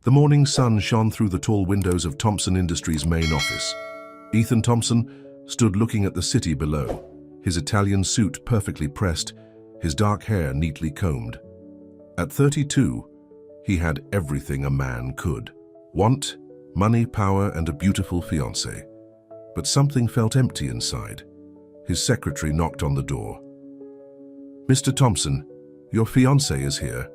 The morning sun shone through the tall windows of Thompson Industries' main office. Ethan Thompson stood looking at the city below, his Italian suit perfectly pressed, his dark hair neatly combed. At 32, he had everything a man could want: money, power, and a beautiful fiancée. But something felt empty inside. His secretary knocked on the door. "Mr. Thompson, your fiancée is here."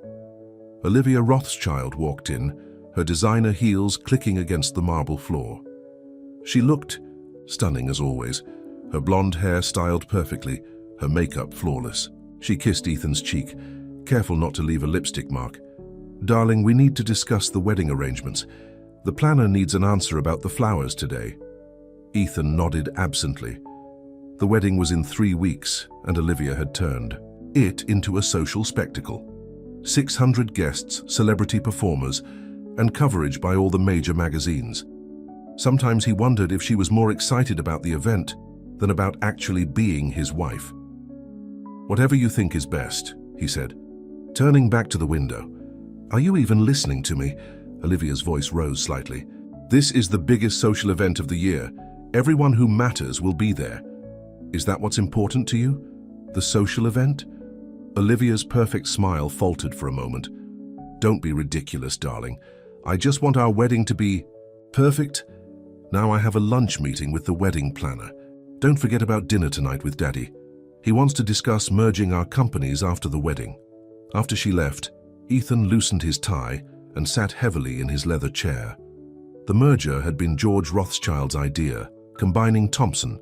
Olivia Rothschild walked in, her designer heels clicking against the marble floor. She looked stunning as always, her blonde hair styled perfectly, her makeup flawless. She kissed Ethan's cheek, careful not to leave a lipstick mark. "Darling, we need to discuss the wedding arrangements. The planner needs an answer about the flowers today." Ethan nodded absently. The wedding was in 3 weeks, and Olivia had turned it into a social spectacle. 600 guests, celebrity performers, and coverage by all the major magazines. Sometimes he wondered if she was more excited about the event than about actually being his wife. "Whatever you think is best," he said, turning back to the window. "Are you even listening to me?" Olivia's voice rose slightly. "This is the biggest social event of the year. Everyone who matters will be there. Is that what's important to you? The social event?" Olivia's perfect smile faltered for a moment. "Don't be ridiculous, darling. I just want our wedding to be perfect. Now I have a lunch meeting with the wedding planner. Don't forget about dinner tonight with Daddy. He wants to discuss merging our companies after the wedding." After she left, Ethan loosened his tie and sat heavily in his leather chair. The merger had been George Rothschild's idea, combining Thompson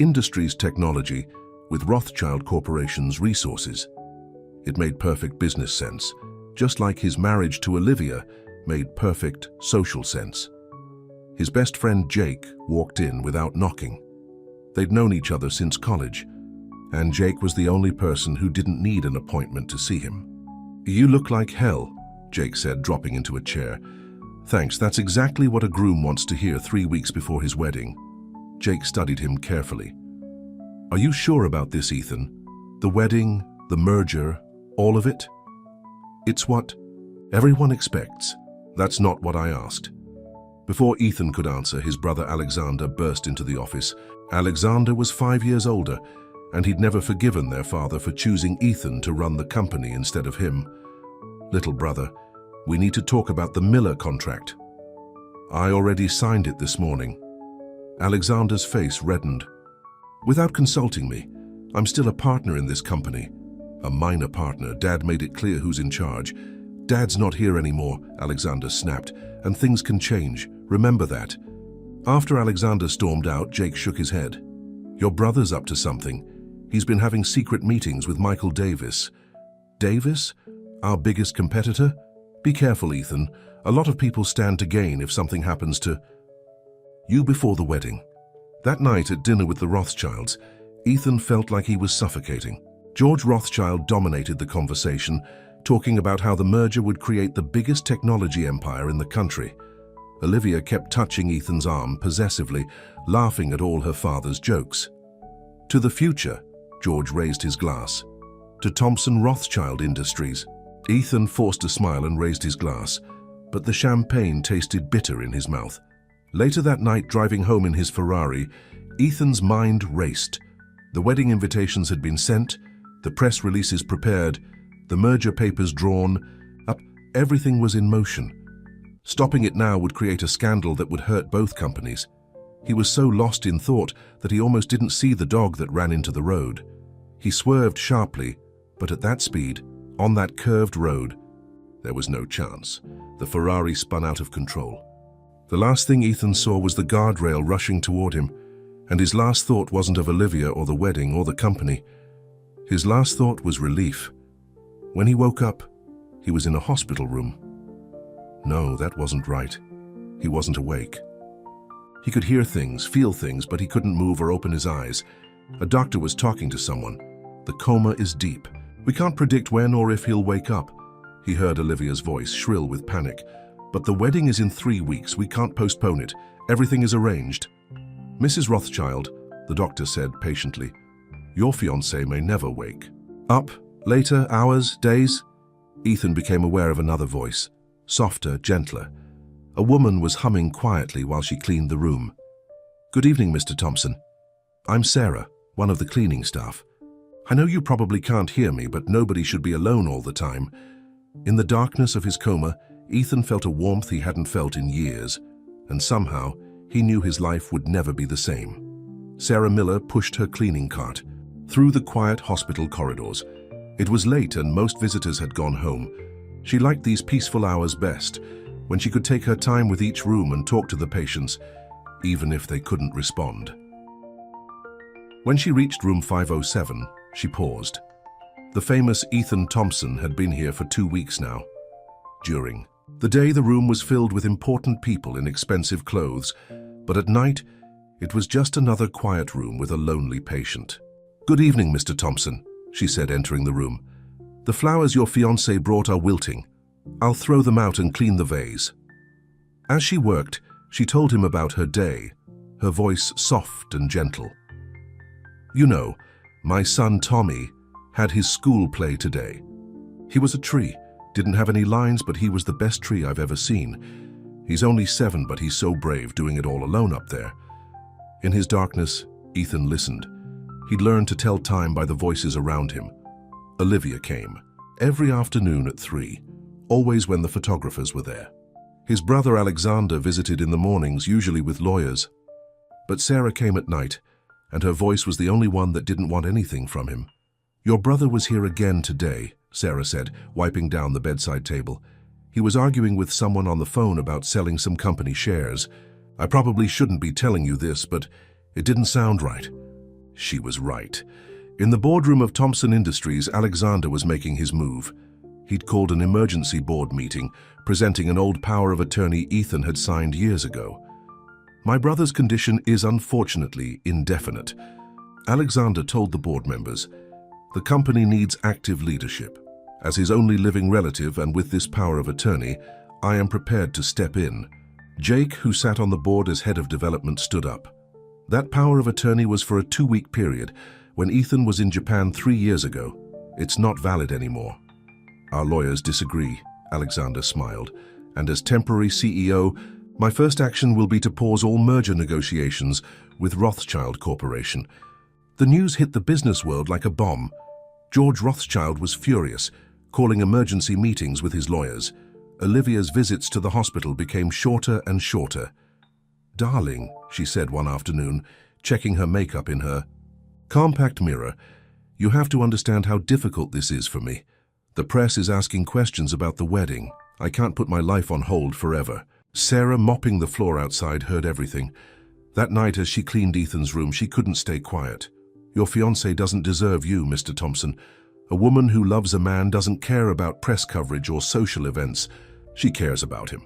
Industries technology with Rothschild Corporation's resources. It made perfect business sense, just like his marriage to Olivia made perfect social sense. His best friend Jake walked in without knocking. They'd known each other since college, and Jake was the only person who didn't need an appointment to see him. "You look like hell," Jake said, dropping into a chair. "Thanks, that's exactly what a groom wants to hear 3 weeks before his wedding." Jake studied him carefully. "Are you sure about this, Ethan? The wedding, the merger, all of it?" "It's what everyone expects. That's not what I asked." Before Ethan could answer, his brother Alexander burst into the office. Alexander was 5 years older, and he'd never forgiven their father for choosing Ethan to run the company instead of him. "Little brother, we need to talk about the Miller contract." "I already signed it this morning." Alexander's face reddened. "Without consulting me, I'm still a partner in this company." "A minor partner. Dad made it clear who's in charge." "Dad's not here anymore," Alexander snapped, "and things can change. Remember that." After Alexander stormed out, Jake shook his head. "Your brother's up to something. He's been having secret meetings with Michael Davis." "Davis? Our biggest competitor? Be careful, Ethan. A lot of people stand to gain if something happens to you before the wedding." That night at dinner with the Rothschilds, Ethan felt like he was suffocating. George Rothschild dominated the conversation, talking about how the merger would create the biggest technology empire in the country. Olivia kept touching Ethan's arm possessively, laughing at all her father's jokes. "To the future," George raised his glass. "To Thompson Rothschild Industries." Ethan forced a smile and raised his glass, but the champagne tasted bitter in his mouth. Later that night, driving home in his Ferrari, Ethan's mind raced. The wedding invitations had been sent, the press releases prepared, the merger papers drawn up. Everything was in motion. Stopping it now would create a scandal that would hurt both companies. He was so lost in thought that he almost didn't see the dog that ran into the road. He swerved sharply, but at that speed, on that curved road, there was no chance. The Ferrari spun out of control. The last thing Ethan saw was the guardrail rushing toward him, and his last thought wasn't of Olivia or the wedding or the company. His last thought was relief. When he woke up, he was in a hospital room. No, that wasn't right. He wasn't awake. He could hear things, feel things, but he couldn't move or open his eyes. A doctor was talking to someone. "The coma is deep. We can't predict when or if he'll wake up." He heard Olivia's voice, shrill with panic. "But the wedding is in 3 weeks. We can't postpone it. Everything is arranged." "Mrs. Rothschild," the doctor said patiently, "your fiancé may never wake." "Up? Later? Hours? Days?" Ethan became aware of another voice. softer, gentler. A woman was humming quietly while she cleaned the room. "Good evening, Mr. Thompson. I'm Sarah, one of the cleaning staff. I know you probably can't hear me, but nobody should be alone all the time." In the darkness of his coma, Ethan felt a warmth he hadn't felt in years, and somehow he knew his life would never be the same. Sarah Miller pushed her cleaning cart through the quiet hospital corridors. It was late and most visitors had gone home. She liked these peaceful hours best, when she could take her time with each room and talk to the patients, even if they couldn't respond. When she reached room 507, she paused. The famous Ethan Thompson had been here for 2 weeks now. During the day, the room was filled with important people in expensive clothes, but at night, it was just another quiet room with a lonely patient. "Good evening, Mr. Thompson," she said, entering the room. "The flowers your fiancé brought are wilting. I'll throw them out and clean the vase." As she worked, she told him about her day, her voice soft and gentle. "You know, my son Tommy had his school play today. He was a tree, didn't have any lines, but he was the best tree I've ever seen. He's only 7, but he's so brave doing it all alone up there." In his darkness, Ethan listened. He'd learned to tell time by the voices around him. Olivia came, every afternoon at 3, always when the photographers were there. His brother Alexander visited in the mornings, usually with lawyers. But Sarah came at night, and her voice was the only one that didn't want anything from him. "Your brother was here again today," Sarah said, wiping down the bedside table. "He was arguing with someone on the phone about selling some company shares. I probably shouldn't be telling you this, but it didn't sound right." She was right. In the boardroom of Thompson Industries, Alexander was making his move. He'd called an emergency board meeting, presenting an old power of attorney Ethan had signed years ago. "My brother's condition is unfortunately indefinite," Alexander told the board members. "The company needs active leadership. As his only living relative and with this power of attorney, I am prepared to step in." Jake, who sat on the board as head of development, stood up. "That power of attorney was for a 2-week period when Ethan was in Japan 3 years ago. It's not valid anymore." "Our lawyers disagree," Alexander smiled. "And as temporary CEO, my first action will be to pause all merger negotiations with Rothschild Corporation." The news hit the business world like a bomb. George Rothschild was furious, calling emergency meetings with his lawyers. Olivia's visits to the hospital became shorter and shorter. "Darling," she said one afternoon, checking her makeup in her compact mirror, "you have to understand how difficult this is for me. The press is asking questions about the wedding. I can't put my life on hold forever." Sarah, mopping the floor outside, heard everything. That night, as she cleaned Ethan's room, she couldn't stay quiet. "Your fiancé doesn't deserve you, Mr. Thompson. A woman who loves a man doesn't care about press coverage or social events. She cares about him."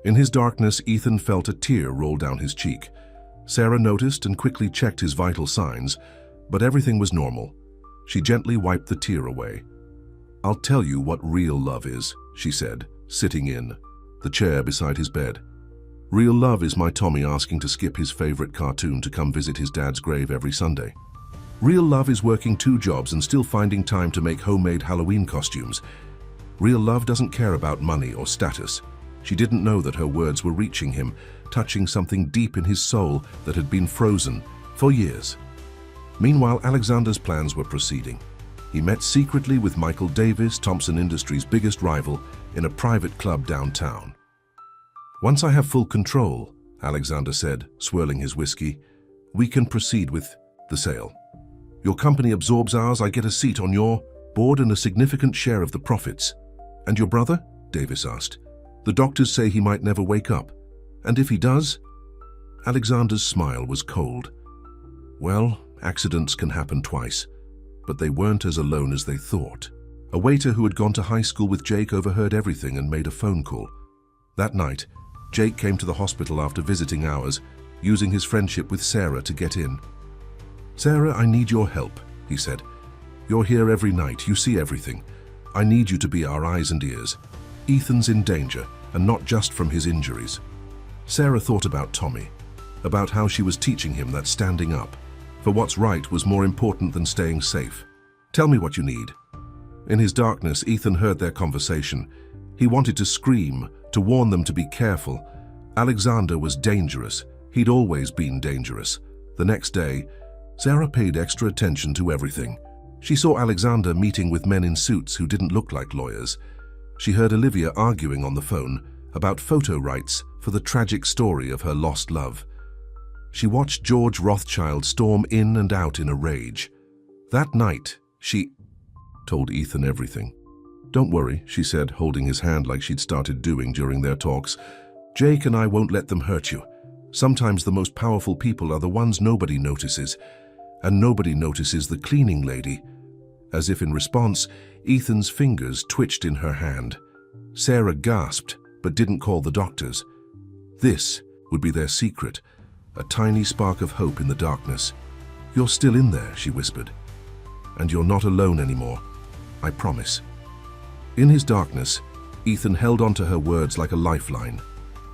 In his darkness, Ethan felt a tear roll down his cheek. Sarah noticed and quickly checked his vital signs, but everything was normal. She gently wiped the tear away. "I'll tell you what real love is," she said, sitting in the chair beside his bed. "Real love is my Tommy asking to skip his favorite cartoon to come visit his dad's grave every Sunday. Real love is working 2 jobs and still finding time to make homemade Halloween costumes. Real love doesn't care about money or status." She didn't know that her words were reaching him, touching something deep in his soul that had been frozen for years. Meanwhile, Alexander's plans were proceeding. He met secretly with Michael Davis, Thompson Industries' biggest rival, in a private club downtown. "Once I have full control," Alexander said, swirling his whiskey, "we can proceed with the sale. Your company absorbs ours, I get a seat on your board and a significant share of the profits." "And your brother?" Davis asked. "The doctors say he might never wake up. And if he does?" Alexander's smile was cold. "Well, accidents can happen twice, but they weren't as alone as they thought." A waiter who had gone to high school with Jake overheard everything and made a phone call. That night, Jake came to the hospital after visiting hours, using his friendship with Sarah to get in. "Sarah, I need your help," he said. "You're here every night, you see everything. I need you to be our eyes and ears. Ethan's in danger, and not just from his injuries." Sarah thought about Tommy, about how she was teaching him that standing up for what's right was more important than staying safe. "Tell me what you need." In his darkness, Ethan heard their conversation. He wanted to scream, to warn them to be careful. Alexander was dangerous. He'd always been dangerous. The next day, Sarah paid extra attention to everything. She saw Alexander meeting with men in suits who didn't look like lawyers. She heard Olivia arguing on the phone about photo rights for the tragic story of her lost love. She watched George Rothschild storm in and out in a rage. That night, she told Ethan everything. "Don't worry," she said, holding his hand like she'd started doing during their talks. "Jake and I won't let them hurt you. Sometimes the most powerful people are the ones nobody notices, and nobody notices the cleaning lady." As if in response, Ethan's fingers twitched in her hand. Sarah gasped, but didn't call the doctors. This would be their secret, a tiny spark of hope in the darkness. "You're still in there," she whispered. "And you're not alone anymore. I promise." In his darkness, Ethan held onto her words like a lifeline.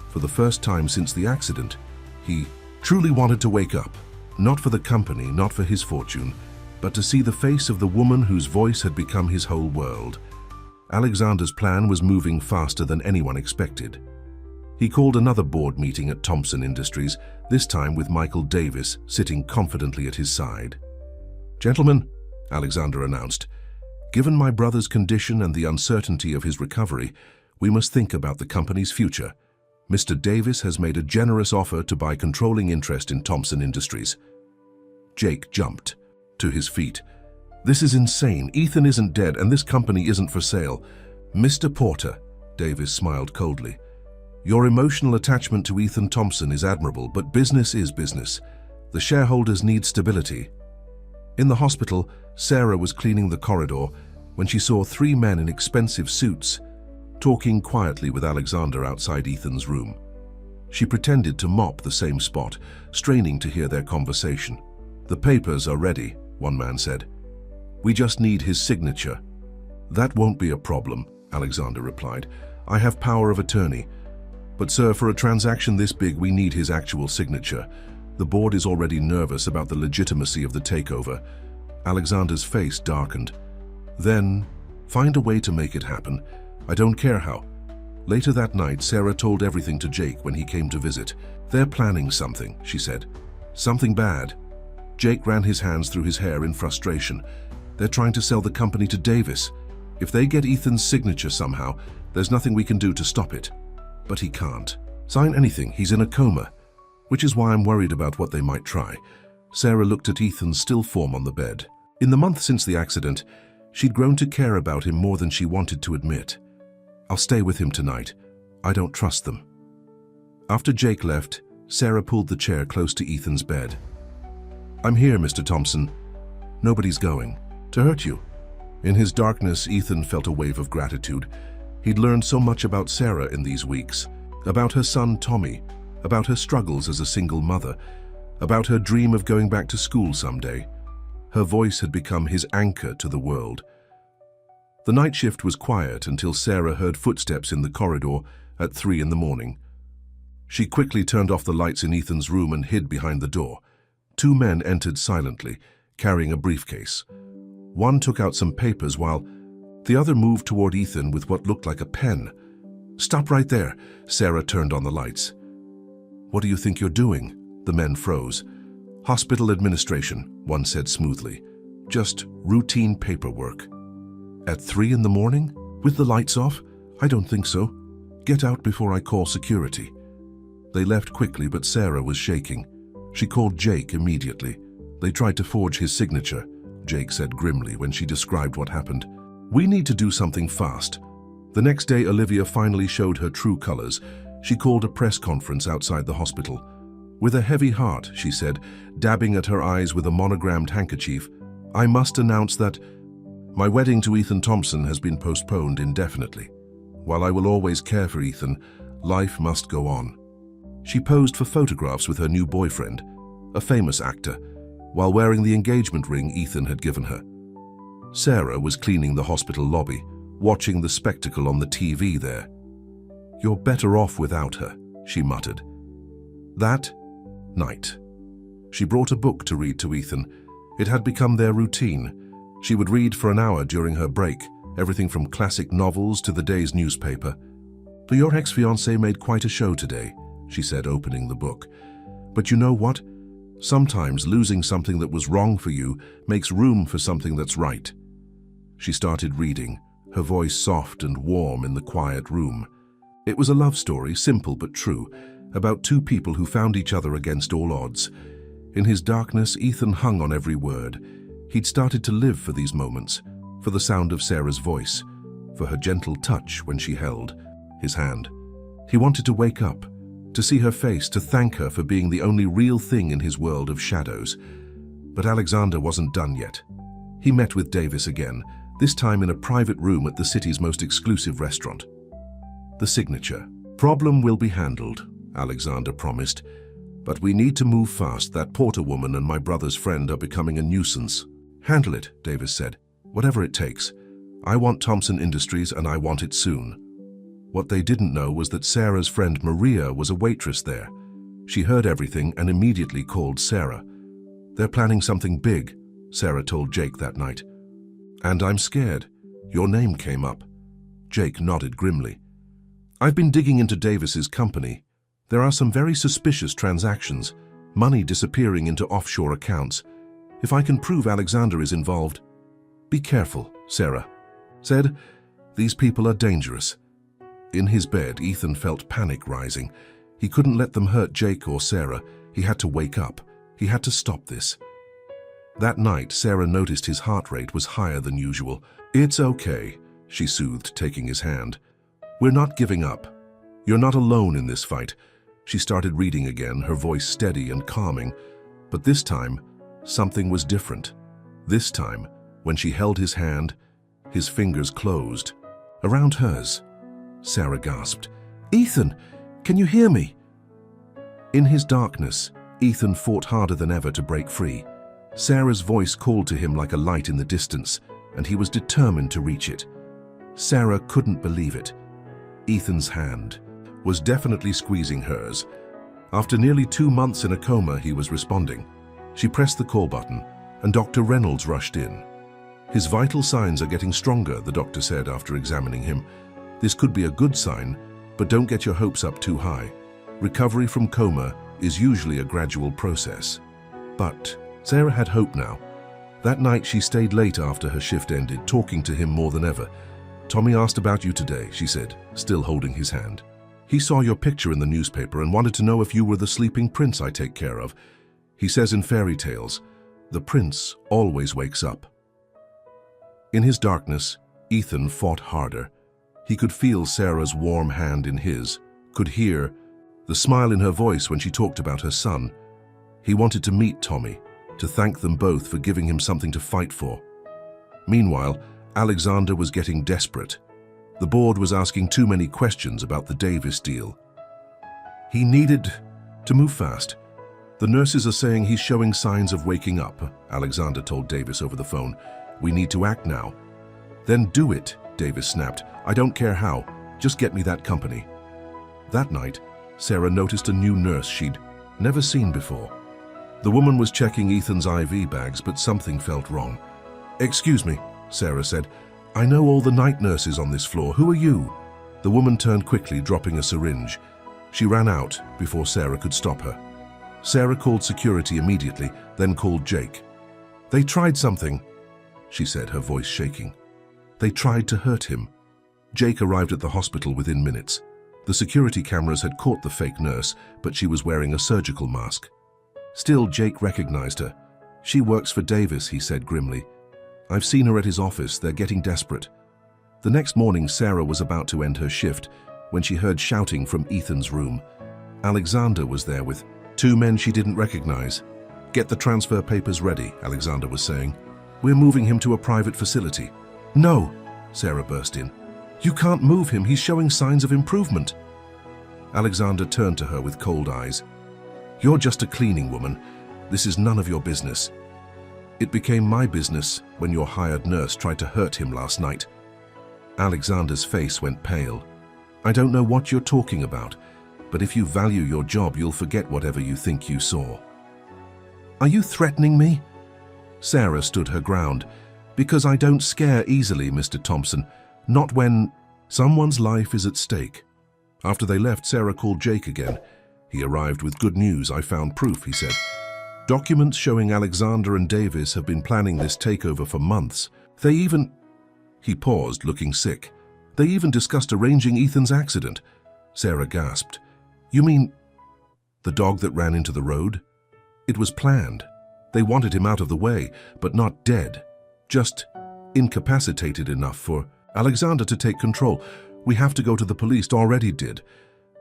For the first time since the accident, he truly wanted to wake up, not for the company, not for his fortune, but to see the face of the woman whose voice had become his whole world. Alexander's plan was moving faster than anyone expected. He called another board meeting at Thompson Industries, this time with Michael Davis sitting confidently at his side. "Gentlemen," Alexander announced, "given my brother's condition and the uncertainty of his recovery, we must think about the company's future. Mr. Davis has made a generous offer to buy controlling interest in Thompson Industries." Jake jumped to his feet. "This is insane. Ethan isn't dead and this company isn't for sale." "Mr. Porter," Davis smiled coldly, "your emotional attachment to Ethan Thompson is admirable, but business is business. The shareholders need stability." In the hospital, Sarah was cleaning the corridor when she saw three men in expensive suits talking quietly with Alexander outside Ethan's room. She pretended to mop the same spot, straining to hear their conversation. "The papers are ready," one man said. "We just need his signature." "That won't be a problem," Alexander replied. "I have power of attorney. But sir, for a transaction this big, we need his actual signature. The board is already nervous about the legitimacy of the takeover." Alexander's face darkened. "Then, find a way to make it happen. I don't care how." Later that night, Sarah told everything to Jake when he came to visit. "They're planning something," she said. "Something bad." Jake ran his hands through his hair in frustration. "They're trying to sell the company to Davis. If they get Ethan's signature somehow, there's nothing we can do to stop it." "But he can't sign anything. He's in a coma. Which is why I'm worried about what they might try." Sarah looked at Ethan's still form on the bed. In the month since the accident, she'd grown to care about him more than she wanted to admit. "I'll stay with him tonight. I don't trust them." After Jake left, Sarah pulled the chair close to Ethan's bed. "I'm here, Mr. Thompson. Nobody's going to hurt you." In his darkness, Ethan felt a wave of gratitude. He'd learned so much about Sarah in these weeks, about her son Tommy, about her struggles as a single mother, about her dream of going back to school someday. Her voice had become his anchor to the world. The night shift was quiet until Sarah heard footsteps in the corridor at 3 in the morning. She quickly turned off the lights in Ethan's room and hid behind the door. Two men entered silently, carrying a briefcase. One took out some papers while the other moved toward Ethan with what looked like a pen. "Stop right there." Sarah turned on the lights. "What do you think you're doing?" The men froze. "Hospital administration," one said smoothly. "Just routine paperwork." "At 3 in the morning? With the lights off? I don't think so. Get out before I call security." They left quickly, but Sarah was shaking. She called Jake immediately. "They tried to forge his signature," Jake said grimly when she described what happened. "We need to do something fast." The next day, Olivia finally showed her true colors. She called a press conference outside the hospital. With a heavy heart, she said, dabbing at her eyes with a monogrammed handkerchief, "I must announce that my wedding to Ethan Thompson has been postponed indefinitely. While I will always care for Ethan, life must go on." She posed for photographs with her new boyfriend, a famous actor, while wearing the engagement ring Ethan had given her. Sarah was cleaning the hospital lobby, watching the spectacle on the TV there. "You're better off without her," she muttered. That night, she brought a book to read to Ethan. It had become their routine. She would read for an hour during her break, everything from classic novels to the day's newspaper. Your ex-fiancé made quite a show today, she said, opening the book. But you know what? Sometimes losing something that was wrong for you makes room for something that's right. She started reading, her voice soft and warm in the quiet room. It was a love story, simple but true, about two people who found each other against all odds. In his darkness, Ethan hung on every word. He'd started to live for these moments, for the sound of Sarah's voice, for her gentle touch when she held his hand. He wanted to wake up, to see her face, to thank her for being the only real thing in his world of shadows. But Alexander wasn't done yet. He met with Davis again, this time in a private room at the city's most exclusive restaurant. The signature. "Problem will be handled," Alexander promised. "But we need to move fast. That Porter woman and my brother's friend are becoming a nuisance." "Handle it," Davis said. "Whatever it takes. I want Thompson Industries and I want it soon." What they didn't know was that Sarah's friend Maria was a waitress there. She heard everything and immediately called Sarah. "They're planning something big," Sarah told Jake that night. "And I'm scared. Your name came up." Jake nodded grimly. "I've been digging into Davis's company. There are some very suspicious transactions, money disappearing into offshore accounts. If I can prove Alexander is involved—" "Be careful," Sarah said. "These people are dangerous." In his bed, Ethan felt panic rising. He couldn't let them hurt Jake or Sarah. He had to wake up. He had to stop this. That night, Sarah noticed his heart rate was higher than usual. "It's okay," she soothed, taking his hand. "We're not giving up. You're not alone in this fight." She started reading again, her voice steady and calming. But this time, something was different. This time, when she held his hand, his fingers closed around hers. Sarah gasped. "Ethan, can you hear me?" In his darkness, Ethan fought harder than ever to break free. Sarah's voice called to him like a light in the distance, and he was determined to reach it. Sarah couldn't believe it. Ethan's hand was definitely squeezing hers. After nearly 2 months in a coma, he was responding. She pressed the call button, and Dr. Reynolds rushed in. "His vital signs are getting stronger," the doctor said after examining him. "This could be a good sign, but don't get your hopes up too high. Recovery from coma is usually a gradual process." But Sarah had hope now. That night she stayed late after her shift ended, talking to him more than ever. "Tommy asked about you today," she said, still holding his hand. "He saw your picture in the newspaper and wanted to know if you were the sleeping prince I take care of. He says in fairy tales, the prince always wakes up." In his darkness, Ethan fought harder. He could feel Sarah's warm hand in his, could hear the smile in her voice when she talked about her son. He wanted to meet Tommy, to thank them both for giving him something to fight for. Meanwhile, Alexander was getting desperate. The board was asking too many questions about the Davis deal. He needed to move fast. "The nurses are saying he's showing signs of waking up," Alexander told Davis over the phone. "We need to act now." "Then do it," Davis snapped. "I don't care how. Just get me that company." That night, Sarah noticed a new nurse she'd never seen before. The woman was checking Ethan's IV bags, but something felt wrong. "Excuse me," Sarah said. "I know all the night nurses on this floor. Who are you?" The woman turned quickly, dropping a syringe. She ran out before Sarah could stop her. Sarah called security immediately, then called Jake. "They tried something," she said, her voice shaking. "They tried to hurt him." Jake arrived at the hospital within minutes. The security cameras had caught the fake nurse, but she was wearing a surgical mask. Still, Jake recognized her. "She works for Davis," he said grimly. "I've seen her at his office. They're getting desperate." The next morning, Sarah was about to end her shift when she heard shouting from Ethan's room. Alexander was there with 2 men she didn't recognize. "Get the transfer papers ready," Alexander was saying. "We're moving him to a private facility." "No," Sarah burst in. "You can't move him. He's showing signs of improvement." Alexander turned to her with cold eyes. "You're just a cleaning woman. This is none of your business." "It became my business when your hired nurse tried to hurt him last night." Alexander's face went pale. "I don't know what you're talking about, but if you value your job, you'll forget whatever you think you saw." "Are you threatening me?" Sarah stood her ground. "Because I don't scare easily, Mr. Thompson. Not when someone's life is at stake." After they left, Sarah called Jake again. He arrived with good news. I found proof, he said. Documents showing Alexander and Davis have been planning this takeover for months. He paused, looking sick. They even discussed arranging Ethan's accident. Sarah gasped. You mean the dog that ran into the road? It was planned. They wanted him out of the way, but not dead. Just incapacitated enough for Alexander to take control. We have to go to the police. Already did.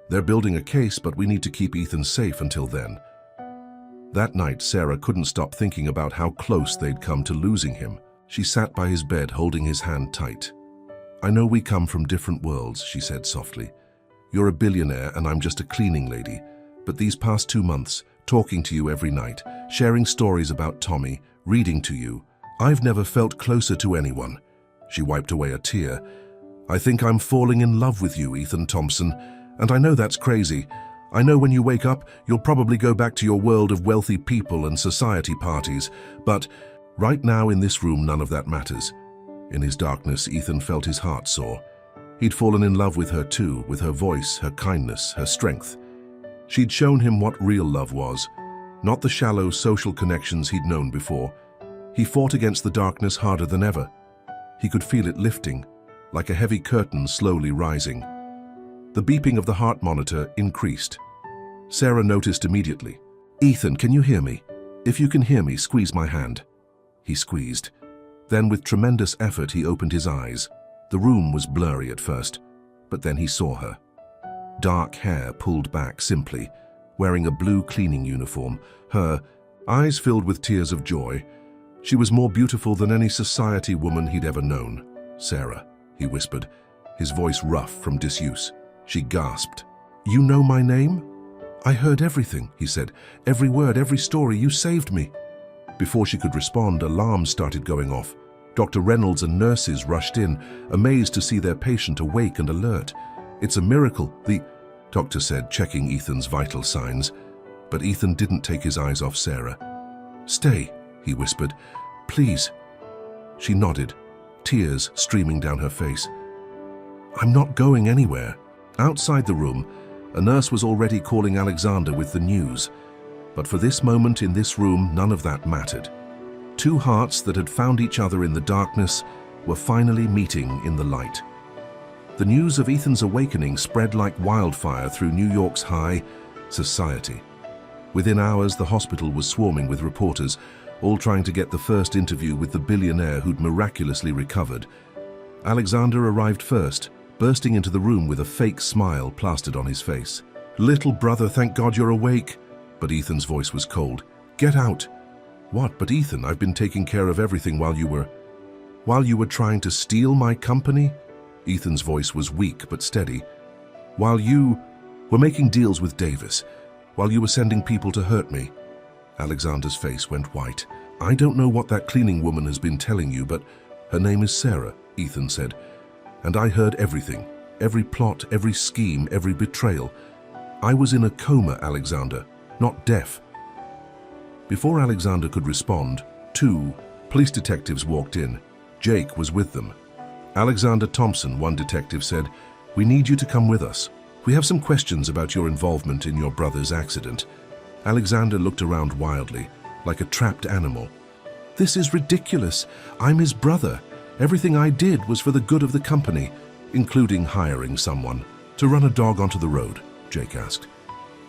They're building a case, but we need to keep Ethan safe until then. That night, Sarah couldn't stop thinking about how close they'd come to losing him. She sat by his bed, holding his hand tight. I know we come from different worlds, she said softly. You're a billionaire and I'm just a cleaning lady. But these past 2 months, talking to you every night, sharing stories about Tommy, reading to you, I've never felt closer to anyone. She wiped away a tear. I think I'm falling in love with you, Ethan Thompson. And I know that's crazy. I know when you wake up, you'll probably go back to your world of wealthy people and society parties. But right now in this room, none of that matters. In his darkness, Ethan felt his heart soar. He'd fallen in love with her too, with her voice, her kindness, her strength. She'd shown him what real love was, not the shallow social connections he'd known before. He fought against the darkness harder than ever. He could feel it lifting, like a heavy curtain slowly rising. The beeping of the heart monitor increased. Sarah noticed immediately. Ethan, can you hear me? If you can hear me, squeeze my hand. He squeezed. Then with tremendous effort, he opened his eyes. The room was blurry at first, but then he saw her. Dark hair pulled back simply, wearing a blue cleaning uniform, her eyes filled with tears of joy. She was more beautiful than any society woman he'd ever known. Sarah, he whispered, his voice rough from disuse. She gasped. You know my name? I heard everything, he said. Every word, every story. You saved me. Before she could respond, alarms started going off. Dr. Reynolds and nurses rushed in, amazed to see their patient awake and alert. It's a miracle, the doctor said, checking Ethan's vital signs. But Ethan didn't take his eyes off Sarah. Stay, he whispered. Please. She nodded, tears streaming down her face. I'm not going anywhere. Outside the room, a nurse was already calling Alexander with the news. But for this moment in this room, none of that mattered. Two hearts that had found each other in the darkness were finally meeting in the light. The news of Ethan's awakening spread like wildfire through New York's high society. Within hours, the hospital was swarming with reporters, all trying to get the first interview with the billionaire who'd miraculously recovered. Alexander arrived first, bursting into the room with a fake smile plastered on his face. Little brother, thank God you're awake. But Ethan's voice was cold. Get out. What? But Ethan, I've been taking care of everything while you were trying to steal my company? Ethan's voice was weak but steady. While you were making deals with Davis, while you were sending people to hurt me. Alexander's face went white. I don't know what that cleaning woman has been telling you, but her name is Sarah, Ethan said. And I heard everything, every plot, every scheme, every betrayal. I was in a coma, Alexander, not deaf. Before Alexander could respond, 2 police detectives walked in. Jake was with them. Alexander Thompson, one detective said, we need you to come with us. We have some questions about your involvement in your brother's accident. Alexander looked around wildly, like a trapped animal. This is ridiculous. I'm his brother. Everything I did was for the good of the company, including hiring someone to run a dog onto the road, Jake asked.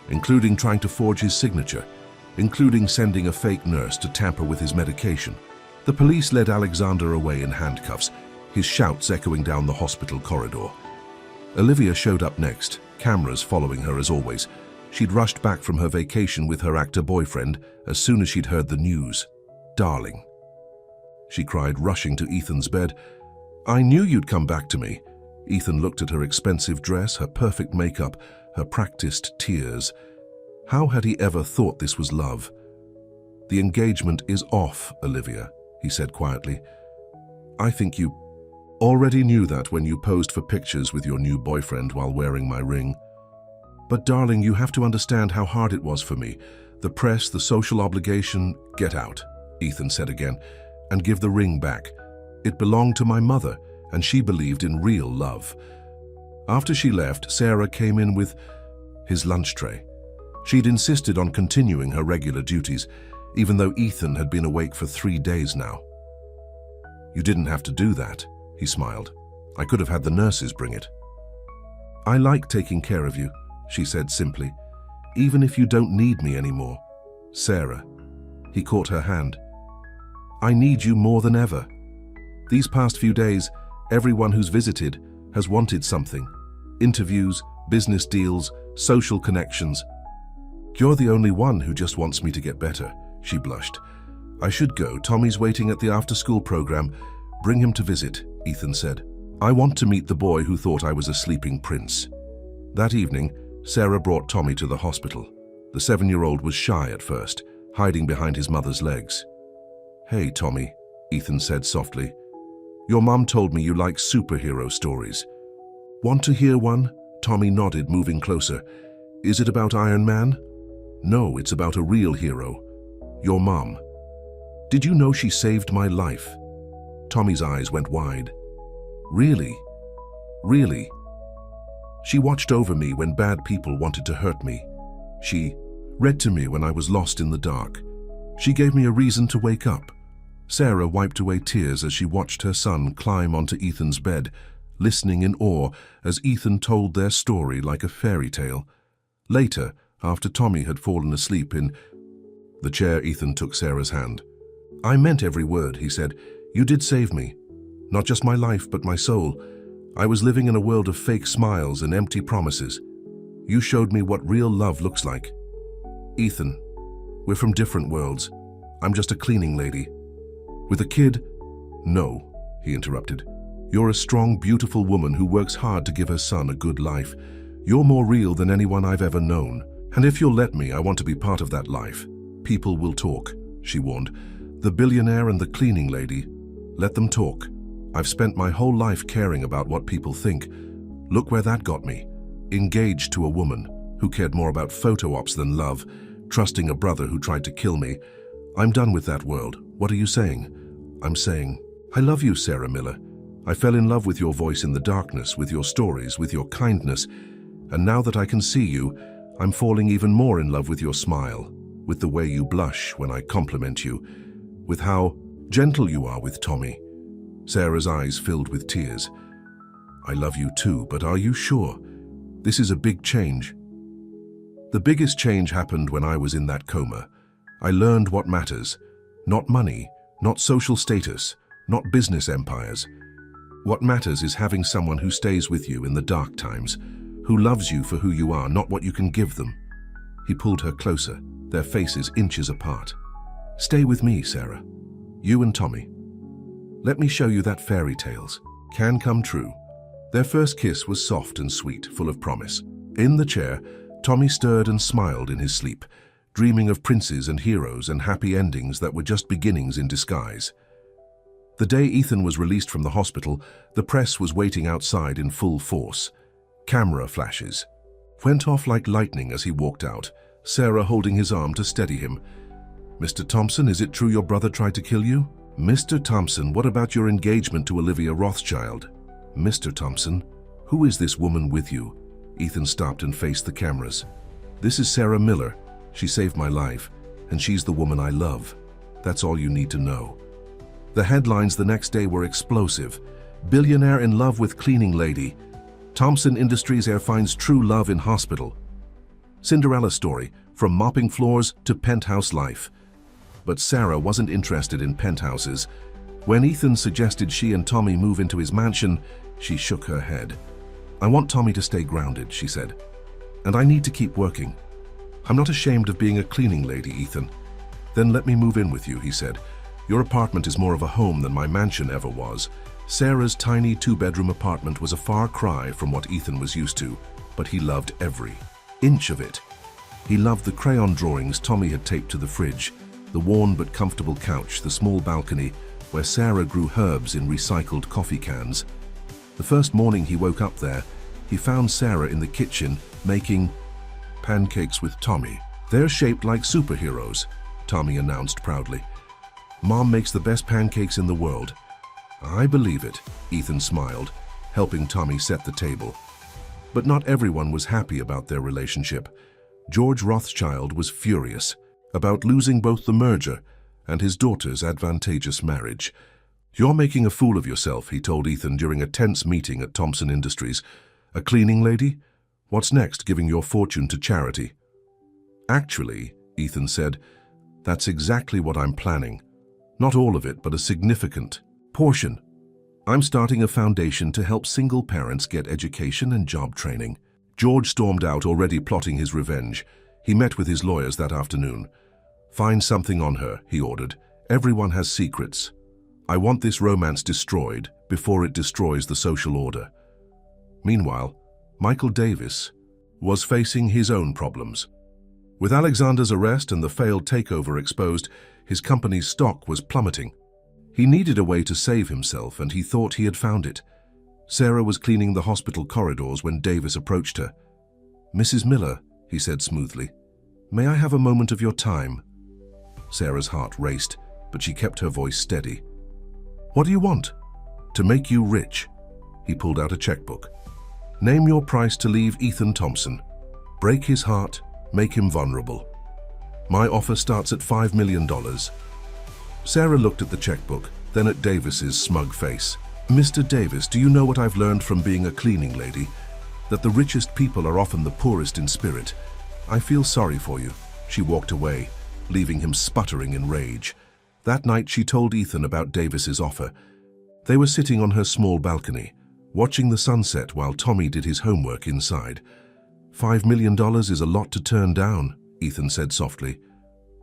Including trying to forge his signature, including sending a fake nurse to tamper with his medication. The police led Alexander away in handcuffs, his shouts echoing down the hospital corridor. Olivia showed up next, cameras following her as always. She'd rushed back from her vacation with her actor boyfriend as soon as she'd heard the news. Darling, she cried, rushing to Ethan's bed. I knew you'd come back to me. Ethan looked at her expensive dress, her perfect makeup, her practiced tears. How had he ever thought this was love? The engagement is off, Olivia, he said quietly. I think you already knew that when you posed for pictures with your new boyfriend while wearing my ring. But darling, you have to understand how hard it was for me. The press, the social obligation. Get out, Ethan said again, and give the ring back. It belonged to my mother, and she believed in real love. After she left, Sarah came in with his lunch tray. She'd insisted on continuing her regular duties, even though Ethan had been awake for 3 days now. "You didn't have to do that," he smiled. "I could have had the nurses bring it." "I like taking care of you," she said simply, "even if you don't need me anymore." "Sarah," he caught her hand, "I need you more than ever. These past few days, everyone who's visited has wanted something. Interviews, business deals, social connections. You're the only one who just wants me to get better," she blushed. "I should go. Tommy's waiting at the after-school program. Bring him to visit," Ethan said. "I want to meet the boy who thought I was a sleeping prince." That evening, Sarah brought Tommy to the hospital. The 7-year-old was shy at first, hiding behind his mother's legs. "Hey, Tommy," Ethan said softly. "Your mom told me you like superhero stories. Want to hear one?" Tommy nodded, moving closer. "Is it about Iron Man?" "No, it's about a real hero. Your mom. Did you know she saved my life?" Tommy's eyes went wide. "Really? Really? She watched over me when bad people wanted to hurt me. She read to me when I was lost in the dark. She gave me a reason to wake up." Sarah wiped away tears as she watched her son climb onto Ethan's bed, listening in awe as Ethan told their story like a fairy tale. Later, after Tommy had fallen asleep in the chair, Ethan took Sarah's hand. "I meant every word," he said. "You did save me. Not just my life, but my soul. I was living in a world of fake smiles and empty promises. You showed me what real love looks like." "Ethan, we're from different worlds. I'm just a cleaning lady." "With a kid?" "No," he interrupted. "You're a strong, beautiful woman who works hard to give her son a good life. You're more real than anyone I've ever known. And if you'll let me, I want to be part of that life." "People will talk," she warned. "The billionaire and the cleaning lady. Let them talk. I've spent my whole life caring about what people think. Look where that got me. Engaged to a woman who cared more about photo ops than love, trusting a brother who tried to kill me. I'm done with that world. What are you saying?" "I'm saying, I love you, Sarah Miller. I fell in love with your voice in the darkness, with your stories, with your kindness. And now that I can see you, I'm falling even more in love with your smile, with the way you blush when I compliment you, with how gentle you are with Tommy." Sarah's eyes filled with tears. "I love you too, but are you sure? This is a big change." "The biggest change happened when I was in that coma. I learned what matters. Not money, not social status, not business empires. What matters is having someone who stays with you in the dark times, who loves you for who you are, not what you can give them." He pulled her closer, their faces inches apart. "Stay with me, Sarah. You and Tommy. Let me show you that fairy tales can come true." Their first kiss was soft and sweet, full of promise. In the chair, Tommy stirred and smiled in his sleep, dreaming of princes and heroes and happy endings that were just beginnings in disguise. The day Ethan was released from the hospital, the press was waiting outside in full force. Camera flashes went off like lightning as he walked out, Sarah holding his arm to steady him. "Mr. Thompson, is it true your brother tried to kill you?" "Mr. Thompson, what about your engagement to Olivia Rothschild?" "Mr. Thompson, who is this woman with you?" Ethan stopped and faced the cameras. "This is Sarah Miller. She saved my life, and she's the woman I love. That's all you need to know." The headlines the next day were explosive. "Billionaire in love with cleaning lady. Thompson Industries heir finds true love in hospital." Cinderella story, from mopping floors to penthouse life. But Sarah wasn't interested in penthouses. When Ethan suggested she and Tommy move into his mansion, she shook her head. "I want Tommy to stay grounded," she said. "And I need to keep working. I'm not ashamed of being a cleaning lady, Ethan." "Then let me move in with you," he said. "Your apartment is more of a home than my mansion ever was." Sarah's tiny 2-bedroom apartment was a far cry from what Ethan was used to, but he loved every inch of it. He loved the crayon drawings Tommy had taped to the fridge, the worn but comfortable couch, the small balcony where Sarah grew herbs in recycled coffee cans. The first morning he woke up there, he found Sarah in the kitchen making pancakes with Tommy. "They're shaped like superheroes," Tommy announced proudly. "Mom makes the best pancakes in the world." "I believe it," Ethan smiled, helping Tommy set the table. But not everyone was happy about their relationship. George Rothschild was furious about losing both the merger and his daughter's advantageous marriage. "You're making a fool of yourself," he told Ethan during a tense meeting at Thompson Industries. "A cleaning lady? What's next, giving your fortune to charity?" "Actually," Ethan said, "that's exactly what I'm planning. Not all of it, but a significant portion. I'm starting a foundation to help single parents get education and job training." George stormed out, already plotting his revenge. He met with his lawyers that afternoon. "Find something on her," he ordered. "Everyone has secrets. I want this romance destroyed before it destroys the social order." Meanwhile, Michael Davis was facing his own problems. With Alexander's arrest and the failed takeover exposed, his company's stock was plummeting. He needed a way to save himself, and he thought he had found it. Sarah was cleaning the hospital corridors when Davis approached her. "Mrs. Miller," he said smoothly, "may I have a moment of your time?" Sarah's heart raced, but she kept her voice steady. "What do you want?" "To make you rich." He pulled out a checkbook. "Name your price to leave Ethan Thompson. Break his heart, make him vulnerable. My offer starts at $5 million. Sarah looked at the checkbook, then at Davis's smug face. "Mr. Davis, do you know what I've learned from being a cleaning lady? That the richest people are often the poorest in spirit. I feel sorry for you." She walked away, leaving him sputtering in rage. That night she told Ethan about Davis's offer. They were sitting on her small balcony, watching the sunset while Tommy did his homework inside. $5 million is a lot to turn down," Ethan said softly.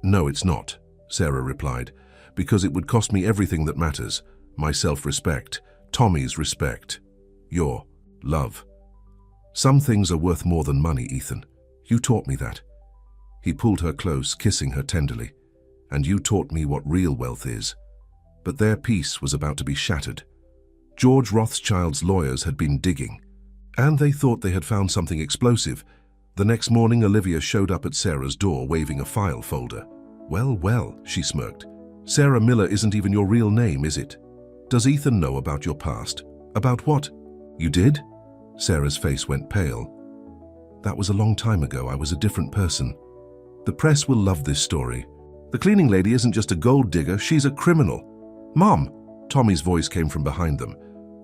"No, it's not," Sarah replied, "because it would cost me everything that matters. My self-respect, Tommy's respect, your love. Some things are worth more than money, Ethan. You taught me that." He pulled her close, kissing her tenderly. "And you taught me what real wealth is." But their peace was about to be shattered. George Rothschild's lawyers had been digging, and they thought they had found something explosive. The next morning, Olivia showed up at Sarah's door waving a file folder. "Well, well," she smirked. "Sarah Miller isn't even your real name, is it? Does Ethan know about your past?" "About what?" "You did?" Sarah's face went pale. "That was a long time ago. I was a different person. The press will love this story. The cleaning lady isn't just a gold digger, she's a criminal." "Mom!" Tommy's voice came from behind them.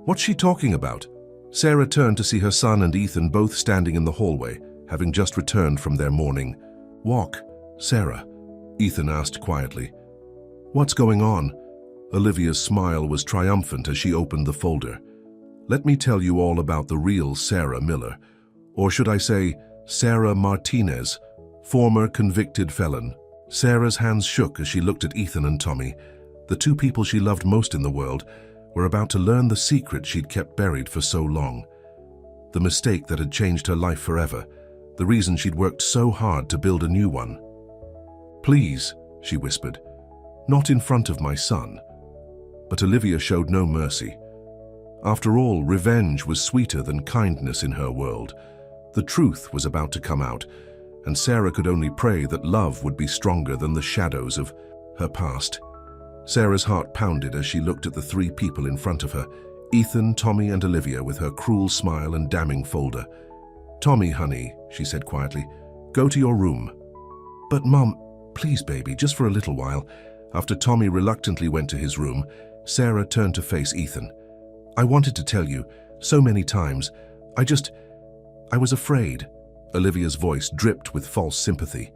"What's she talking about?" Sarah turned to see her son and Ethan both standing in the hallway, having just returned from their morning walk. "Sarah," Ethan asked quietly, "what's going on?" Olivia's smile was triumphant as she opened the folder. "Let me tell you all about the real Sarah Miller, or should I say, Sarah Martinez, former convicted felon." Sarah's hands shook as she looked at Ethan and Tommy. The two people she loved most in the world were about to learn the secret she'd kept buried for so long. The mistake that had changed her life forever, the reason she'd worked so hard to build a new one. "Please," she whispered, "not in front of my son." But Olivia showed no mercy. After all, revenge was sweeter than kindness in her world. The truth was about to come out, and Sarah could only pray that love would be stronger than the shadows of her past. Sarah's heart pounded as she looked at the three people in front of her, Ethan, Tommy, and Olivia, with her cruel smile and damning folder. "Tommy, honey," she said quietly, "go to your room." "But Mom, please baby, just for a little while." After Tommy reluctantly went to his room, Sarah turned to face Ethan. "I wanted to tell you so many times. I was afraid." Olivia's voice dripped with false sympathy.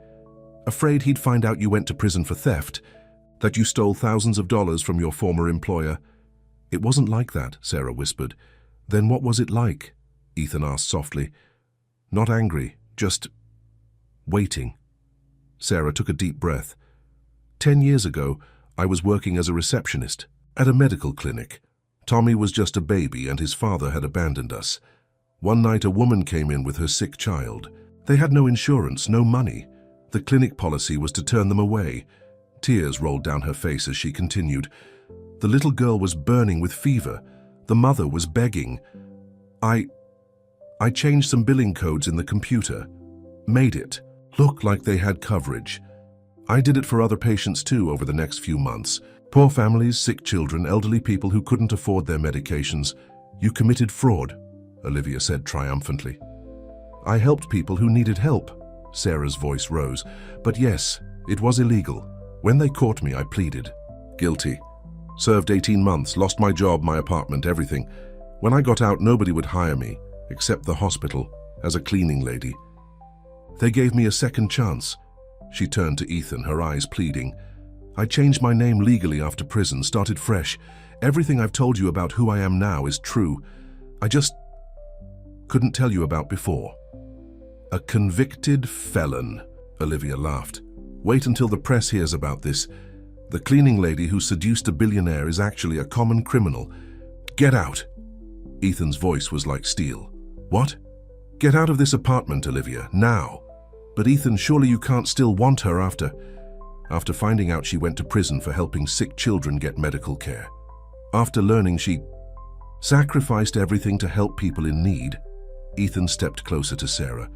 "Afraid he'd find out you went to prison for theft, that you stole thousands of dollars from your former employer." "It wasn't like that," Sarah whispered. "Then what was it like?" Ethan asked softly. "Not angry, just waiting." Sarah took a deep breath. 10 years ago, I was working as a receptionist at a medical clinic. Tommy was just a baby and his father had abandoned us. One night a woman came in with her sick child. They had no insurance, no money. The clinic policy was to turn them away. Tears rolled down her face as she continued. The little girl was burning with fever. The mother was begging. I changed some billing codes in the computer, made it look like they had coverage. I did it for other patients too over the next few months. Poor families, sick children, elderly people who couldn't afford their medications. You committed fraud, Olivia said triumphantly. I helped people who needed help. Sarah's voice rose. But yes, it was illegal. When they caught me, I pleaded. Guilty. Served 18 months, lost my job, my apartment, everything. When I got out, nobody would hire me, except the hospital, as a cleaning lady. They gave me a second chance. She turned to Ethan, her eyes pleading. I changed my name legally after prison, started fresh. Everything I've told you about who I am now is true. I just couldn't tell you about before. A convicted felon, Olivia laughed. Wait until the press hears about this. The cleaning lady who seduced a billionaire is actually a common criminal. Get out. Ethan's voice was like steel. What? Get out of this apartment, Olivia, now. But Ethan, surely you can't still want her after finding out she went to prison for helping sick children get medical care. After learning she sacrificed everything to help people in need. Ethan stepped closer to Sarah.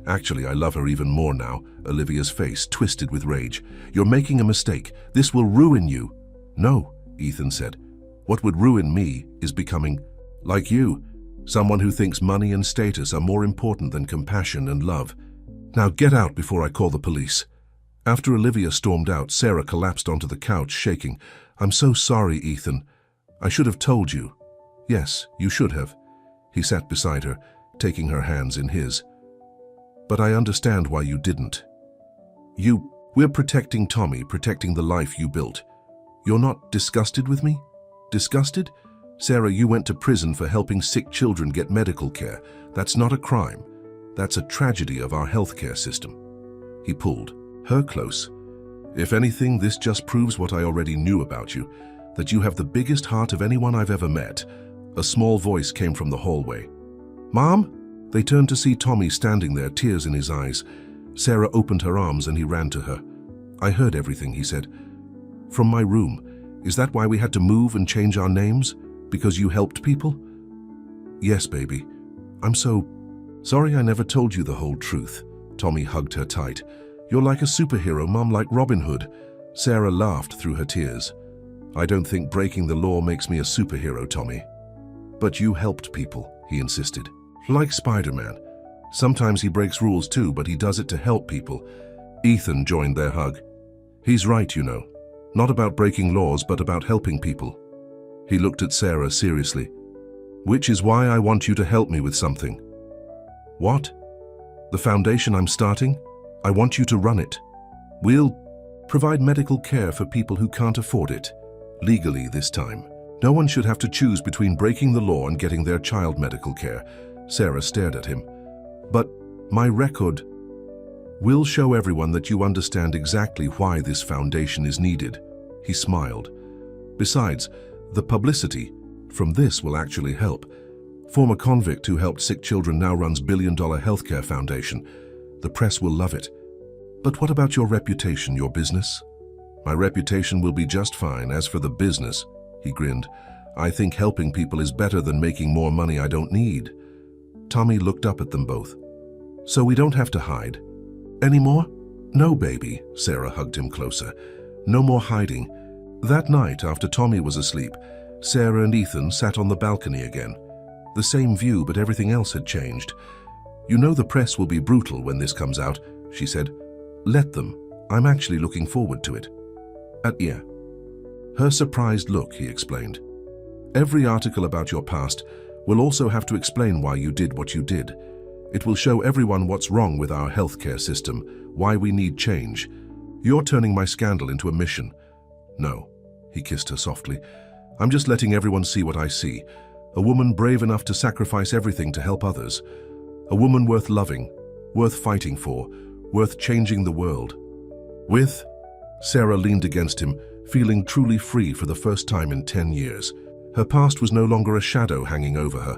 Actually, I love her even more now. Olivia's face twisted with rage. You're making a mistake. This will ruin you. No, Ethan said. What would ruin me is becoming like you, someone who thinks money and status are more important than compassion and love. Now get out before I call the police. After Olivia stormed out, Sarah collapsed onto the couch, shaking. I'm so sorry, Ethan. I should have told you. Yes, you should have. He sat beside her, taking her hands in his. But I understand why you didn't. We're protecting Tommy, protecting the life you built. You're not disgusted with me? Disgusted? Sarah, you went to prison for helping sick children get medical care. That's not a crime. That's a tragedy of our healthcare system. He pulled her close. If anything, this just proves what I already knew about you, that you have the biggest heart of anyone I've ever met. A small voice came from the hallway. Mom? They turned to see Tommy standing there, tears in his eyes. Sarah opened her arms and he ran to her. I heard everything, he said. From my room. Is that why we had to move and change our names? Because you helped people? Yes, baby. I'm so sorry I never told you the whole truth. Tommy hugged her tight. You're like a superhero, Mom, like Robin Hood. Sarah laughed through her tears. I don't think breaking the law makes me a superhero, Tommy. But you helped people, he insisted. Like Spider-Man. Sometimes he breaks rules too, but he does it to help people. Ethan joined their hug. He's right, you know. Not about breaking laws, but about helping people. He looked at Sarah seriously. Which is why I want you to help me with something. What? The foundation I'm starting? I want you to run it. We'll provide medical care for people who can't afford it. Legally this time. No one should have to choose between breaking the law and getting their child medical care. Sarah stared at him. But my record will show everyone that you understand exactly why this foundation is needed. He smiled. Besides, the publicity from this will actually help. Former convict who helped sick children now runs billion-dollar healthcare foundation. The press will love it. But what about your reputation, your business? My reputation will be just fine. As for the business, he grinned, I think helping people is better than making more money I don't need. Tommy looked up at them both. So we don't have to hide anymore? No, baby, Sarah hugged him closer. No more hiding. That night, after Tommy was asleep, Sarah and Ethan sat on the balcony again. The same view, but everything else had changed. You know the press will be brutal when this comes out, she said. Let them. I'm actually looking forward to it. Yeah. Her surprised look, he explained. Every article about your past will also have to explain why you did what you did. It will show everyone what's wrong with our healthcare system, why we need change. You're turning my scandal into a mission. No, he kissed her softly. I'm just letting everyone see what I see. A woman brave enough to sacrifice everything to help others. A woman worth loving, worth fighting for, worth changing the world. With? Sarah leaned against him, feeling truly free for the first time in 10 years. Her past was no longer a shadow hanging over her.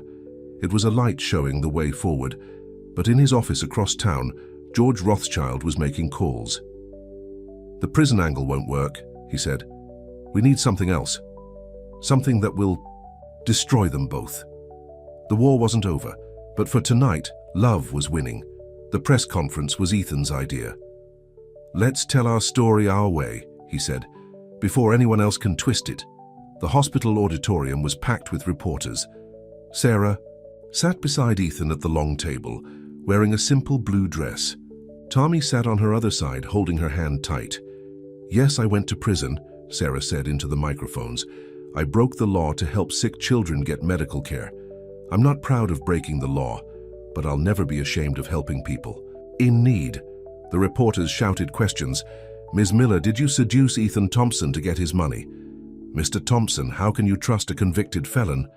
It was a light showing the way forward. But in his office across town, George Rothschild was making calls. The prison angle won't work, he said. We need something else. Something that will destroy them both. The war wasn't over, but for tonight, love was winning. The press conference was Ethan's idea. Let's tell our story our way, he said, before anyone else can twist it. The hospital auditorium was packed with reporters. Sarah sat beside Ethan at the long table, wearing a simple blue dress. Tommy sat on her other side, holding her hand tight. "Yes, I went to prison," Sarah said into the microphones. "I broke the law to help sick children get medical care. I'm not proud of breaking the law, but I'll never be ashamed of helping people in need." The reporters shouted questions. "Ms. Miller, did you seduce Ethan Thompson to get his money?" "Mr. Thompson, how can you trust a convicted felon?"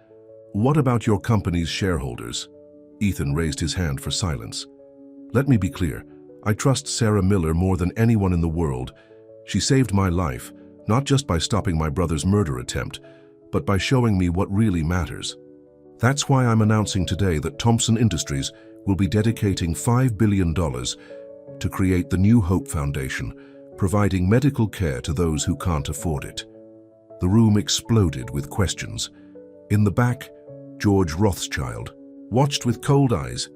"What about your company's shareholders?" Ethan raised his hand for silence. "Let me be clear. I trust Sarah Miller more than anyone in the world. She saved my life, not just by stopping my brother's murder attempt, but by showing me what really matters. That's why I'm announcing today that Thompson Industries will be dedicating $5 billion to create the New Hope Foundation, providing medical care to those who can't afford it." The room exploded with questions. In the back, George Rothschild watched with cold eyes,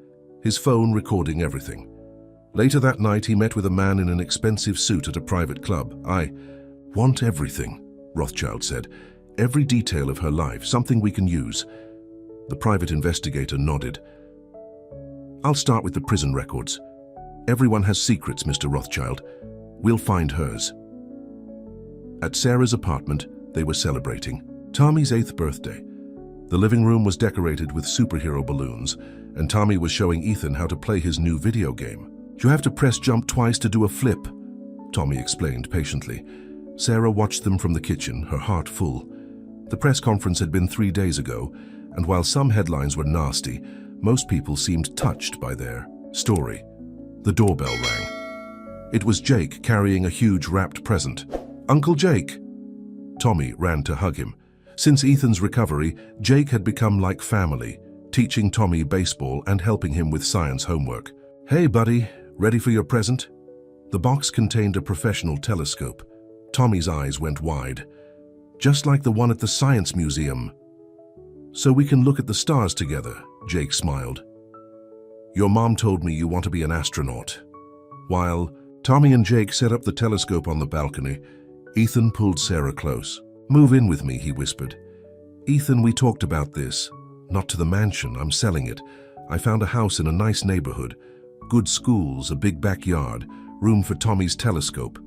his phone recording everything. Later that night, he met with a man in an expensive suit at a private club. "I want everything," Rothschild said. "Every detail of her life, something we can use." The private investigator nodded. "I'll start with the prison records. Everyone has secrets, Mr. Rothschild. We'll find hers." At Sarah's apartment, they were celebrating Tommy's 8th birthday. The living room was decorated with superhero balloons, and Tommy was showing Ethan how to play his new video game. "You have to press jump twice to do a flip," Tommy explained patiently. Sarah watched them from the kitchen, her heart full. The press conference had been 3 days ago, and while some headlines were nasty, most people seemed touched by their story. The doorbell rang. It was Jake carrying a huge wrapped present. "Uncle Jake!" Tommy ran to hug him. Since Ethan's recovery, Jake had become like family, teaching Tommy baseball and helping him with science homework. "Hey, buddy, ready for your present?" The box contained a professional telescope. Tommy's eyes went wide. "Just like the one at the Science Museum." "So we can look at the stars together," Jake smiled. "Your mom told me you want to be an astronaut." While Tommy and Jake set up the telescope on the balcony, Ethan pulled Sarah close. "Move in with me," he whispered. "Ethan, we talked about this. Not to the mansion, I'm selling it. I found a house in a nice neighborhood. Good schools, a big backyard, room for Tommy's telescope.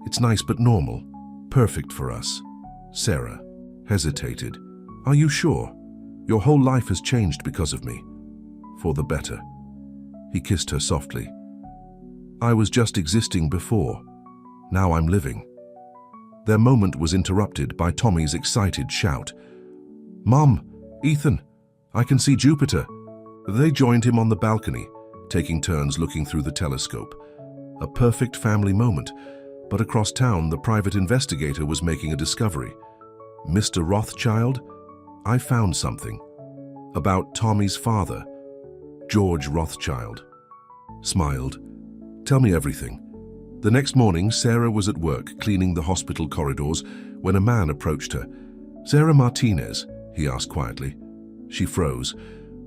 It's nice but normal. Perfect for us." Sarah hesitated. "Are you sure? Your whole life has changed because of me." "For the better." He kissed her softly. "I was just existing before. Now I'm living." Their moment was interrupted by Tommy's excited shout. "Mom! Ethan! I can see Jupiter!" They joined him on the balcony, taking turns looking through the telescope. A perfect family moment, but across town the private investigator was making a discovery. "Mr. Rothschild, I found something. About Tommy's father, George Rothschild." Smiled. "Tell me everything." The next morning, Sarah was at work cleaning the hospital corridors when a man approached her. "Sarah Martinez?" he asked quietly. She froze.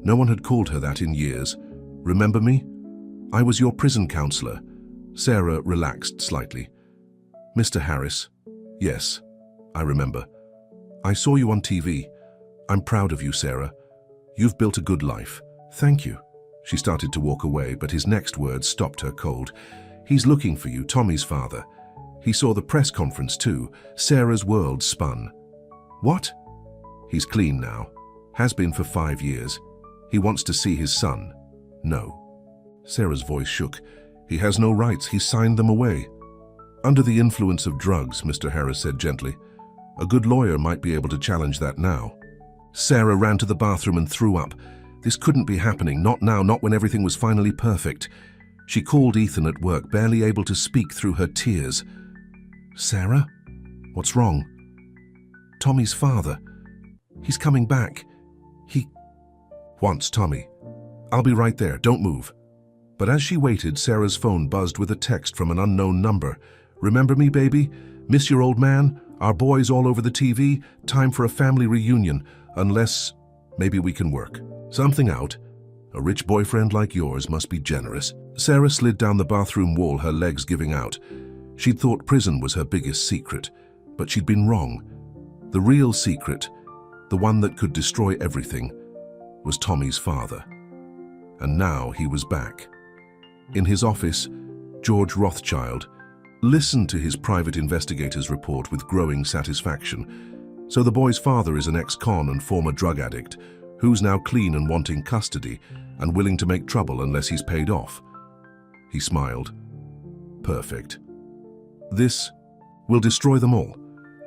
No one had called her that in years. "Remember me? I was your prison counselor." Sarah relaxed slightly. "Mr. Harris? Yes, I remember. I saw you on TV. I'm proud of you, Sarah. You've built a good life." "Thank you." She started to walk away, but his next words stopped her cold. "He's looking for you, Tommy's father. He saw the press conference too." Sarah's world spun. "What?" "He's clean now. Has been for 5 years. He wants to see his son." "No." Sarah's voice shook. "He has no rights. He signed them away." "Under the influence of drugs," Mr. Harris said gently. "A good lawyer might be able to challenge that now." Sarah ran to the bathroom and threw up. This couldn't be happening, not now, not when everything was finally perfect. She called Ethan at work, barely able to speak through her tears. "Sarah? What's wrong?" "Tommy's father. He's coming back. He wants Tommy. I'll be right there, don't move." But as she waited, Sarah's phone buzzed with a text from an unknown number. "Remember me, baby? Miss your old man? Our boys all over the TV? Time for a family reunion. Unless maybe we can work something out. A rich boyfriend like yours must be generous." Sarah slid down the bathroom wall, her legs giving out. She'd thought prison was her biggest secret, but she'd been wrong. The real secret, the one that could destroy everything, was Tommy's father. and now he was back. In his office, George Rothschild listened to his private investigator's report with growing satisfaction. So the boy's father is an ex-con and former drug addict who's now clean and wanting custody and willing to make trouble unless he's paid off. He smiled. Perfect. This will destroy them all.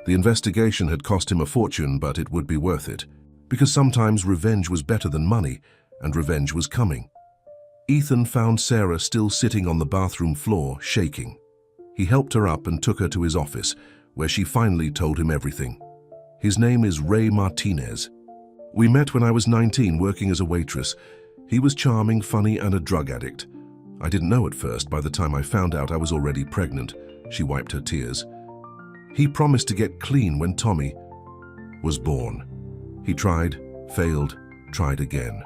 The investigation had cost him a fortune, but it would be worth it, because sometimes revenge was better than money, and revenge was coming. Ethan found Sarah still sitting on the bathroom floor, shaking. He helped her up and took her to his office, where she finally told him everything. His name is Ray Martinez. We met when I was 19, working as a waitress. He was charming, funny, and a drug addict. I didn't know at first. By the time I found out, I was already pregnant. She wiped her tears. He promised to get clean when Tommy was born. He tried, failed, tried again.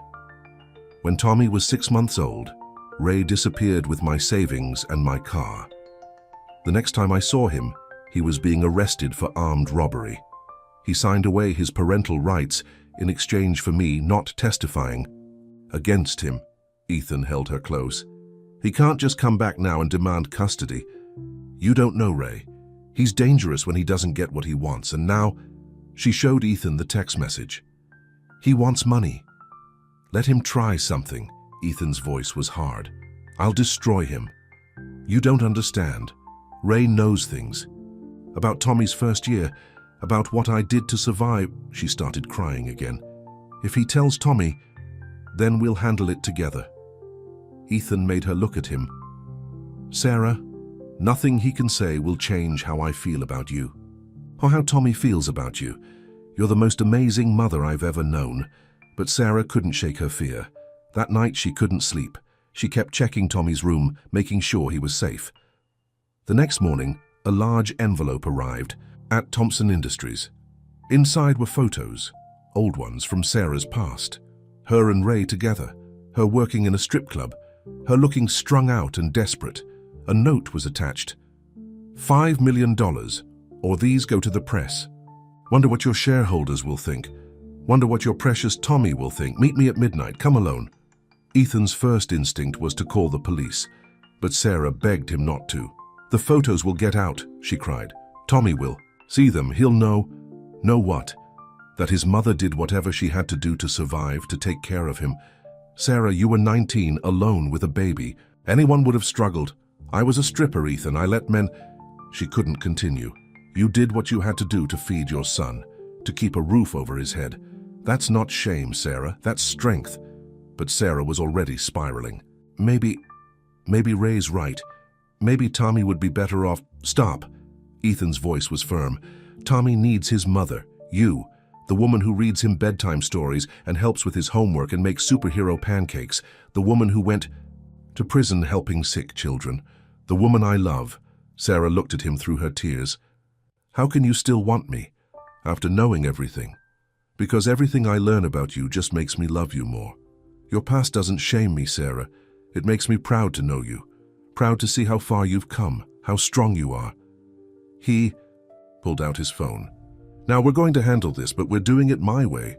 When Tommy was 6 months old, Ray disappeared with my savings and my car. The next time I saw him, he was being arrested for armed robbery. He signed away his parental rights in exchange for me not testifying against him. Ethan held her close. He can't just come back now and demand custody. You don't know Ray. He's dangerous when he doesn't get what he wants, and now she showed Ethan the text message. He wants money. Let him try something. Ethan's voice was hard. I'll destroy him. You don't understand. Ray knows things. About Tommy's first year, about what I did to survive. She started crying again. If he tells Tommy, then we'll handle it together. Ethan made her look at him. Sarah, nothing he can say will change how I feel about you, or how Tommy feels about you. You're the most amazing mother I've ever known. But Sarah couldn't shake her fear. That night she couldn't sleep. She kept checking Tommy's room, making sure he was safe. The next morning, a large envelope arrived at Thompson Industries. Inside were photos, old ones from Sarah's past. Her and Ray together, her working in a strip club, her looking strung out and desperate. A note was attached. $5 million, or these go to the press. Wonder what your shareholders will think. Wonder what your precious Tommy will think. Meet me at midnight. Come alone. Ethan's first instinct was to call the police, but Sarah begged him not to. The photos will get out, she cried. Tommy will. See them. He'll know. Know what? That his mother did whatever she had to do to survive, to take care of him. Sarah, you were 19, alone with a baby. Anyone would have struggled. I was a stripper, Ethan. I let men... She couldn't continue. You did what you had to do to feed your son, to keep a roof over his head. That's not shame, Sarah. That's strength. But Sarah was already spiraling. Maybe Ray's right. Maybe Tommy would be better off... Stop. Ethan's voice was firm. Tommy needs his mother. You. The woman who reads him bedtime stories and helps with his homework and makes superhero pancakes. The woman who went to prison helping sick children. The woman I love. Sarah looked at him through her tears. How can you still want me, after knowing everything? Because everything I learn about you just makes me love you more. Your past doesn't shame me, Sarah. It makes me proud to know you. Proud to see how far you've come, how strong you are. He pulled out his phone. Now we're going to handle this, but we're doing it my way.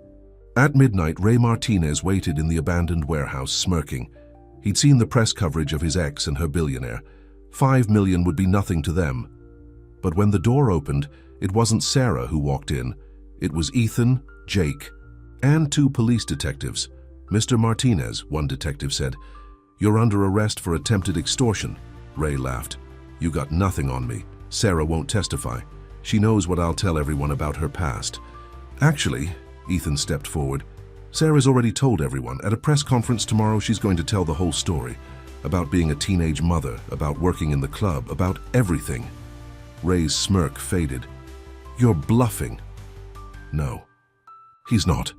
At midnight, Ray Martinez waited in the abandoned warehouse, smirking. He'd seen the press coverage of his ex and her billionaire. $5 million would be nothing to them. But when the door opened, it wasn't Sarah who walked in. It was Ethan, Jake, and 2 police detectives. Mr. Martinez, one detective said, "You're under arrest for attempted extortion." Ray laughed. "You got nothing on me. Sarah won't testify. She knows what I'll tell everyone about her past." Actually, Ethan stepped forward. Sarah's already told everyone. At a press conference tomorrow, she's going to tell the whole story. About being a teenage mother, about working in the club, about everything. Ray's smirk faded. "You're bluffing." "No, he's not."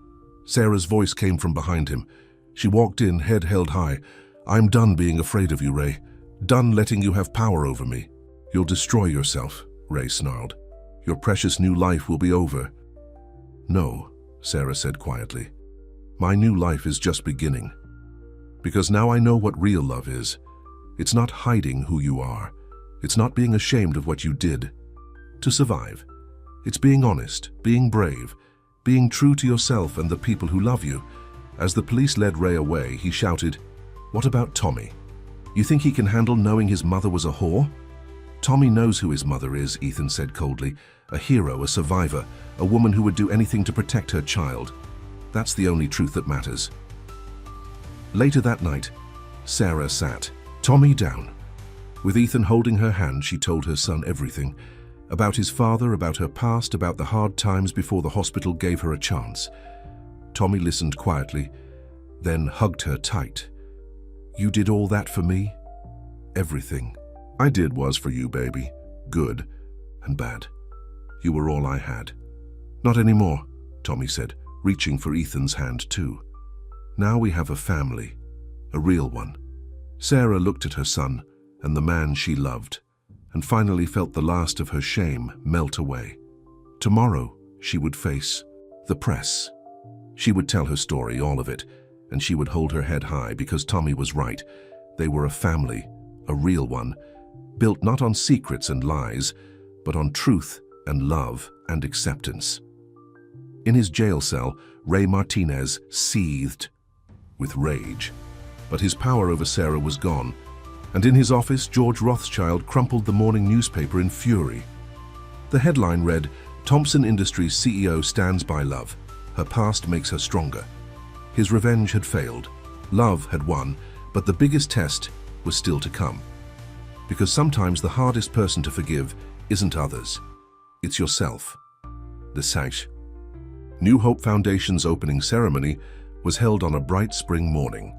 Sarah's voice came from behind him. She walked in, head held high. "I'm done being afraid of you, Ray. Done letting you have power over me." "You'll destroy yourself," Ray snarled. "Your precious new life will be over." "No," Sarah said quietly. "My new life is just beginning. Because now I know what real love is. It's not hiding who you are. It's not being ashamed of what you did to survive. It's being honest, being brave, being true to yourself and the people who love you." As the police led Ray away, he shouted, What about Tommy? You think he can handle knowing his mother was a whore? Tommy knows who his mother is, Ethan said coldly. A hero, a survivor, a woman who would do anything to protect her child. That's the only truth that matters. Later that night, Sarah sat Tommy down. With Ethan holding her hand, she told her son everything. About his father, about her past, about the hard times before the hospital gave her a chance. Tommy listened quietly, then hugged her tight. You did all that for me? Everything I did was for you, baby. Good and bad. You were all I had. Not anymore, Tommy said, reaching for Ethan's hand too. Now we have a family, a real one. Sarah looked at her son and the man she loved, and finally felt the last of her shame melt away. Tomorrow, she would face the press. She would tell her story, all of it, and she would hold her head high because Tommy was right. They were a family, a real one, built not on secrets and lies, but on truth and love and acceptance. In his jail cell, Ray Martinez seethed with rage, but his power over Sarah was gone, and in his office, George Rothschild crumpled the morning newspaper in fury. The headline read, "Thompson Industries CEO stands by love. Her past makes her stronger." His revenge had failed. Love had won, but the biggest test was still to come. Because sometimes the hardest person to forgive isn't others. It's yourself. The South. New Hope Foundation's opening ceremony was held on a bright spring morning.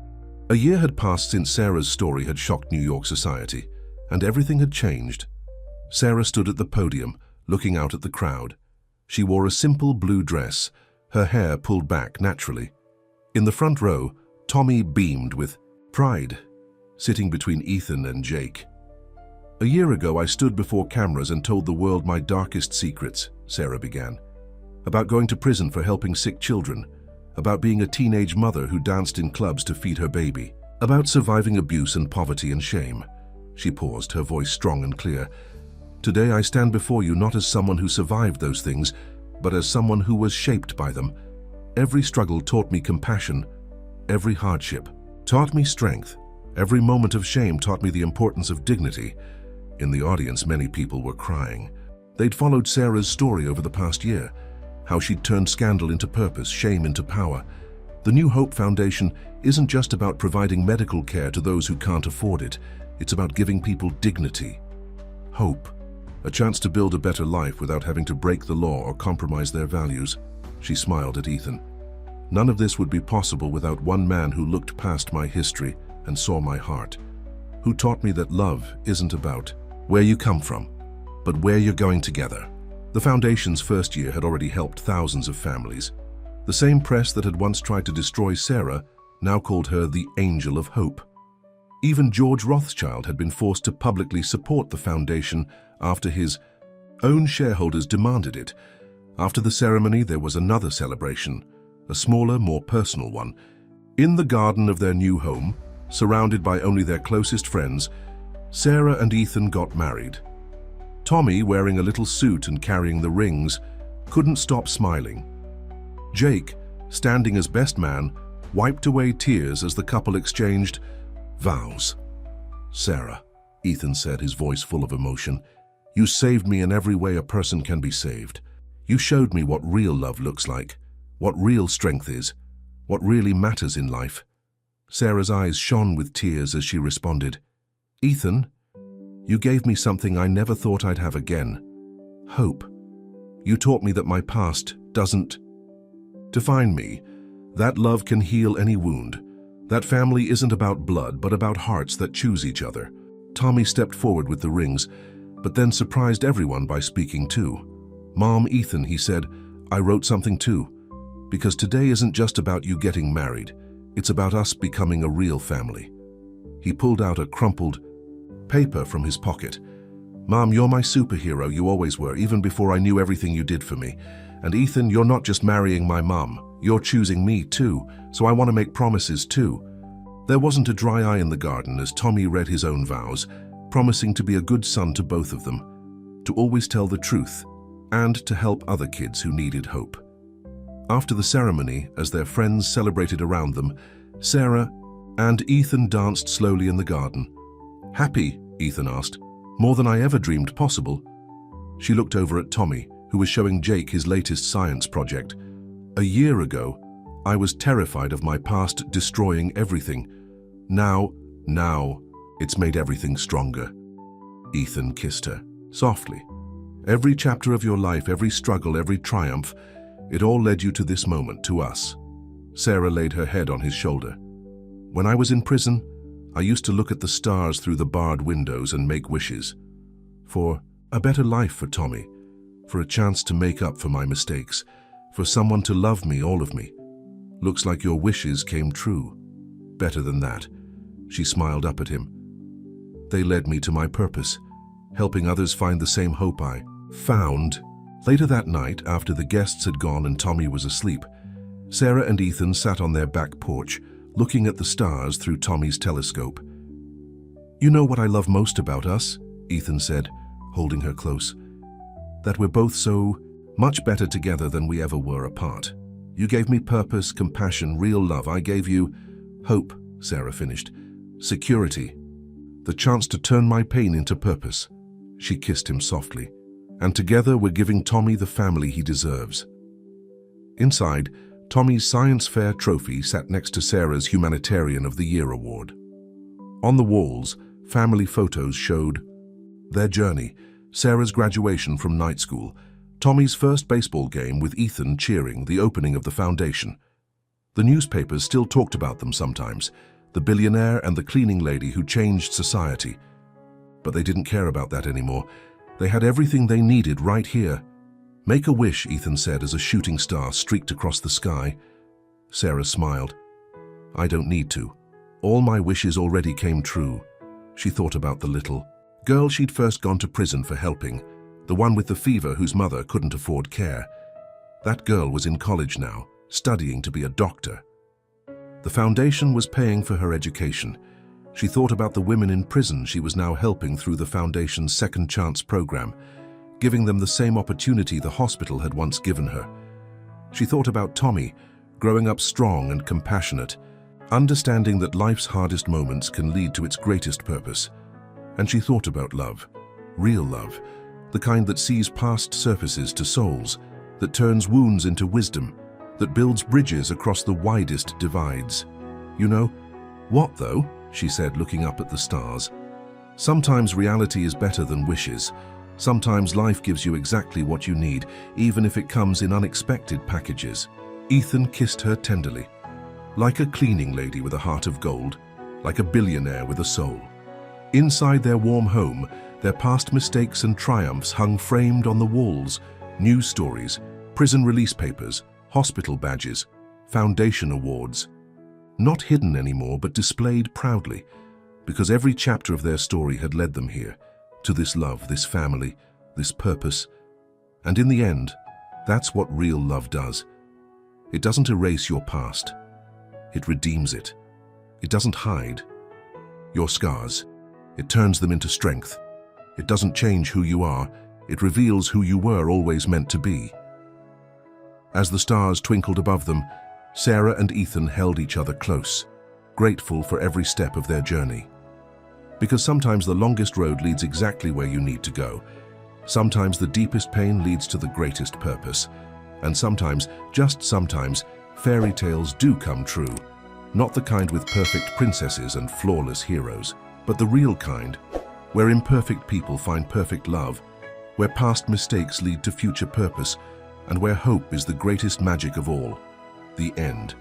A year had passed since Sarah's story had shocked New York society, and everything had changed. Sarah stood at the podium, looking out at the crowd. She wore a simple blue dress, her hair pulled back naturally. In the front row, Tommy beamed with pride, sitting between Ethan and Jake. "A year ago, I stood before cameras and told the world my darkest secrets," Sarah began. "About going to prison for helping sick children, about being a teenage mother who danced in clubs to feed her baby, about surviving abuse and poverty and shame." She paused, her voice strong and clear. "Today I stand before you not as someone who survived those things, but as someone who was shaped by them. Every struggle taught me compassion. Every hardship taught me strength. Every moment of shame taught me the importance of dignity." In the audience, many people were crying. They'd followed Sarah's story over the past year, how she'd turned scandal into purpose, shame into power. The New Hope Foundation isn't just about providing medical care to those who can't afford it. It's about giving people dignity, hope, a chance to build a better life without having to break the law or compromise their values. She smiled at Ethan. "None of this would be possible without one man who looked past my history and saw my heart, who taught me that love isn't about where you come from, but where you're going together." The foundation's first year had already helped thousands of families. The same press that had once tried to destroy Sarah now called her the Angel of Hope. Even George Rothschild had been forced to publicly support the foundation after his own shareholders demanded it. After the ceremony, there was another celebration, a smaller, more personal one. In the garden of their new home, surrounded by only their closest friends, Sarah and Ethan got married. Tommy, wearing a little suit and carrying the rings, couldn't stop smiling. Jake, standing as best man, wiped away tears as the couple exchanged vows. "Sarah," Ethan said, his voice full of emotion, "you saved me in every way a person can be saved. You showed me what real love looks like, what real strength is, what really matters in life." Sarah's eyes shone with tears as she responded, "Ethan, you gave me something I never thought I'd have again. Hope. You taught me that my past doesn't define me. That love can heal any wound. That family isn't about blood, but about hearts that choose each other." Tommy stepped forward with the rings, but then surprised everyone by speaking too. "Mom, Ethan," he said, "I wrote something too. Because today isn't just about you getting married. It's about us becoming a real family." He pulled out a crumpled paper from his pocket. "Mom, you're my superhero, you always were, even before I knew everything you did for me. And Ethan, you're not just marrying my mom, you're choosing me too, so I want to make promises too." There wasn't a dry eye in the garden as Tommy read his own vows, promising to be a good son to both of them, to always tell the truth, and to help other kids who needed hope. After the ceremony, as their friends celebrated around them, Sarah And Ethan danced slowly in the garden. "Happy?" Ethan asked. "More than I ever dreamed possible." She looked over at Tommy, who was showing Jake his latest science project. "A year ago, I was terrified of my past destroying everything. Now, it's made everything stronger." Ethan kissed her, softly. "Every chapter of your life, every struggle, every triumph, it all led you to this moment, to us." Sarah laid her head on his shoulder. "When I was in prison, I used to look at the stars through the barred windows and make wishes. For a better life for Tommy, for a chance to make up for my mistakes, for someone to love me, all of me. Looks like your wishes came true. Better than that." She smiled up at him. "They led me to my purpose, helping others find the same hope I found." Later that night, after the guests had gone and Tommy was asleep, Sarah and Ethan sat on their back porch, looking at the stars through Tommy's telescope. "You know what I love most about us?" Ethan said, holding her close. "That we're both so much better together than we ever were apart. You gave me purpose, compassion, real love. I gave you hope," Sarah finished. "Security. The chance to turn my pain into purpose." She kissed him softly. "And together we're giving Tommy the family he deserves." Inside, Tommy's science fair trophy sat next to Sarah's Humanitarian of the Year award. On the walls, family photos showed their journey, Sarah's graduation from night school, Tommy's first baseball game with Ethan cheering the opening of the foundation. The newspapers still talked about them sometimes, the billionaire and the cleaning lady who changed society. But they didn't care about that anymore. They had everything they needed right here. "Make a wish," Ethan said as a shooting star streaked across the sky. Sarah smiled. "I don't need to. All my wishes already came true." She thought about the little girl she'd first gone to prison for helping, the one with the fever whose mother couldn't afford care. That girl was in college now, studying to be a doctor. The foundation was paying for her education. She thought about the women in prison she was now helping through the foundation's Second Chance program, giving them the same opportunity the hospital had once given her. She thought about Tommy, growing up strong and compassionate, understanding that life's hardest moments can lead to its greatest purpose. And she thought about love, real love, the kind that sees past surfaces to souls, that turns wounds into wisdom, that builds bridges across the widest divides. "You know what, though?" she said, looking up at the stars. "Sometimes reality is better than wishes. Sometimes life gives you exactly what you need, even if it comes in unexpected packages." Ethan kissed her tenderly. Like a cleaning lady with a heart of gold, like a billionaire with a soul. Inside their warm home, their past mistakes and triumphs hung framed on the walls, news stories, prison release papers, hospital badges, foundation awards. Not hidden anymore, but displayed proudly, because every chapter of their story had led them here, to this love, this family, this purpose. And in the end, that's what real love does. It doesn't erase your past. It redeems it. It doesn't hide your scars. It turns them into strength. It doesn't change who you are. It reveals who you were always meant to be. As the stars twinkled above them, Sarah and Ethan held each other close, grateful for every step of their journey. Because sometimes the longest road leads exactly where you need to go. Sometimes the deepest pain leads to the greatest purpose. And sometimes, just sometimes, fairy tales do come true. Not the kind with perfect princesses and flawless heroes, but the real kind, where imperfect people find perfect love, where past mistakes lead to future purpose, and where hope is the greatest magic of all, the end.